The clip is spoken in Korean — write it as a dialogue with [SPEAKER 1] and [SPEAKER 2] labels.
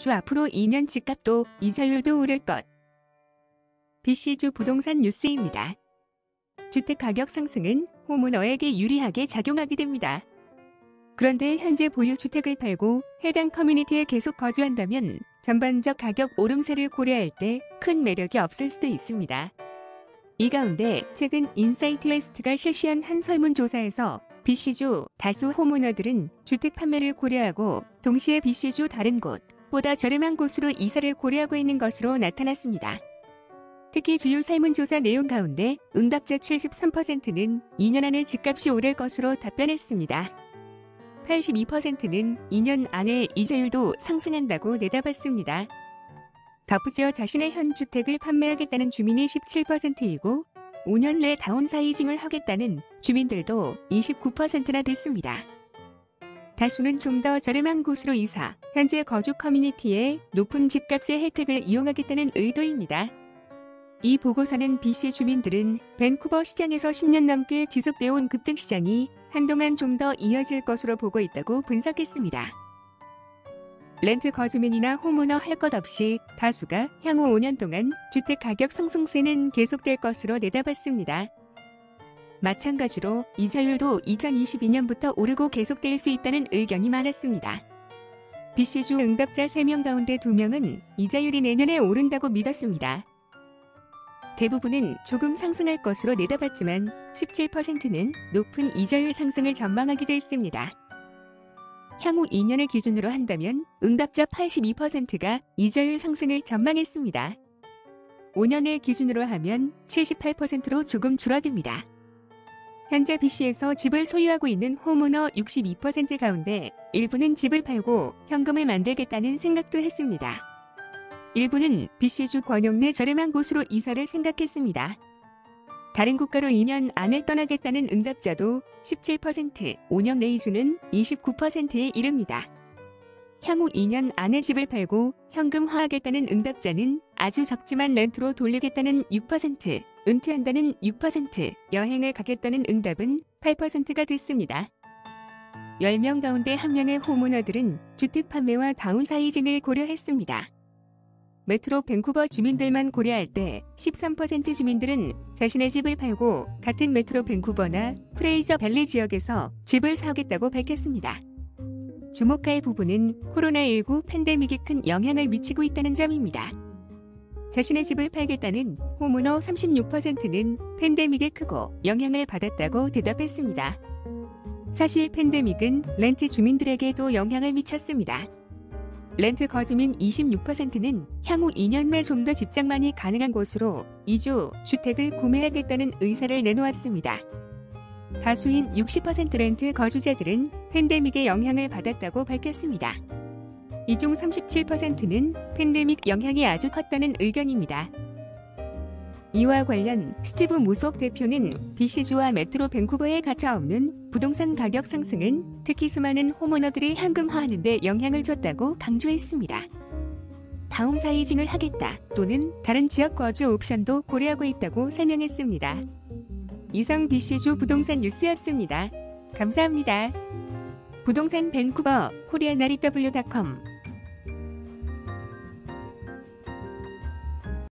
[SPEAKER 1] BC주 앞으로 2년 집값도 이자율도 오를 것. BC주 부동산 뉴스입니다. 주택가격 상승은 홈오너에게 유리하게 작용하게 됩니다. 그런데 현재 보유 주택을 팔고 해당 커뮤니티에 계속 거주한다면 전반적 가격 오름세를 고려할 때 큰 매력이 없을 수도 있습니다. 이 가운데 최근 인사이트웨스트가 실시한 한 설문조사에서 BC주 다수 홈오너들은 주택 판매를 고려하고 동시에 BC주 다른 곳보다 저렴한 곳으로 이사를 고려하고 있는 것으로 나타났습니다. 특히 주요 설문조사 내용 가운데 응답자 73%는 2년 안에 집값이 오를 것으로 답변했습니다. 82%는 2년 안에 이자율도 상승한다고 내다봤습니다. 덧붙여 자신의 현 주택을 판매하겠다는 주민이 17%이고 5년 내 다운사이징을 하겠다는 주민들도 29%나 됐습니다. 다수는 좀 더 저렴한 곳으로 이사, 현재 거주 커뮤니티의 높은 집값의 혜택을 이용하겠다는 의도입니다. 이 보고서는 BC 주민들은 밴쿠버 시장에서 10년 넘게 지속되어온 급등 시장이 한동안 좀 더 이어질 것으로 보고 있다고 분석했습니다. 렌트 거주민이나 홈오너 할 것 없이 다수가 향후 5년 동안 주택 가격 상승세는 계속될 것으로 내다봤습니다. 마찬가지로 이자율도 2022년부터 오르고 계속될 수 있다는 의견이 많았습니다. BC주 응답자 3명 가운데 2명은 이자율이 내년에 오른다고 믿었습니다. 대부분은 조금 상승할 것으로 내다봤지만 17%는 높은 이자율 상승을 전망하기도 했습니다. 향후 2년을 기준으로 한다면 응답자 82%가 이자율 상승을 전망했습니다. 5년을 기준으로 하면 78%로 조금 줄어듭니다. 현재 BC에서 집을 소유하고 있는 홈오너 62% 가운데 일부는 집을 팔고 현금을 만들겠다는 생각도 했습니다. 일부는 BC주 권역 내 저렴한 곳으로 이사를 생각했습니다. 다른 국가로 2년 안에 떠나겠다는 응답자도 17%, 5년 내 이주는 29%에 이릅니다. 향후 2년 안에 집을 팔고 현금화하겠다는 응답자는 아주 적지만 렌트로 돌리겠다는 6%, 은퇴한다는 6%, 여행을 가겠다는 응답은 8%가 됐습니다. 10명 가운데 1명의 홈오너들은 주택 판매와 다운사이징을 고려했습니다. 메트로 밴쿠버 주민들만 고려할 때 13% 주민들은 자신의 집을 팔고 같은 메트로 밴쿠버나 프레이저 밸리 지역에서 집을 사겠다고 밝혔습니다. 주목할 부분은 코로나19 팬데믹이 큰 영향을 미치고 있다는 점입니다. 자신의 집을 팔겠다는 홈오너 36%는 팬데믹에 크고 영향을 받았다고 대답했습니다. 사실 팬데믹은 렌트 주민들에게도 영향을 미쳤습니다. 렌트 거주민 26%는 향후 2년 내 좀 더 집장만이 가능한 곳으로 이주 주택을 구매하겠다는 의사를 내놓았습니다. 다수인 60% 렌트 거주자들은 팬데믹의 영향을 받았다고 밝혔습니다. 이 중 37%는 팬데믹 영향이 아주 컸다는 의견입니다. 이와 관련 스티브 무속 대표는 BC주와 메트로 밴쿠버에 가차없는 부동산 가격 상승은 특히 수많은 홈오너들이 현금화하는 데 영향을 줬다고 강조했습니다. 다운사이징을 하겠다 또는 다른 지역 거주 옵션도 고려하고 있다고 설명했습니다. 이상 BC주 부동산 뉴스였습니다. 감사합니다. 부동산 밴쿠버 코리아나리W.com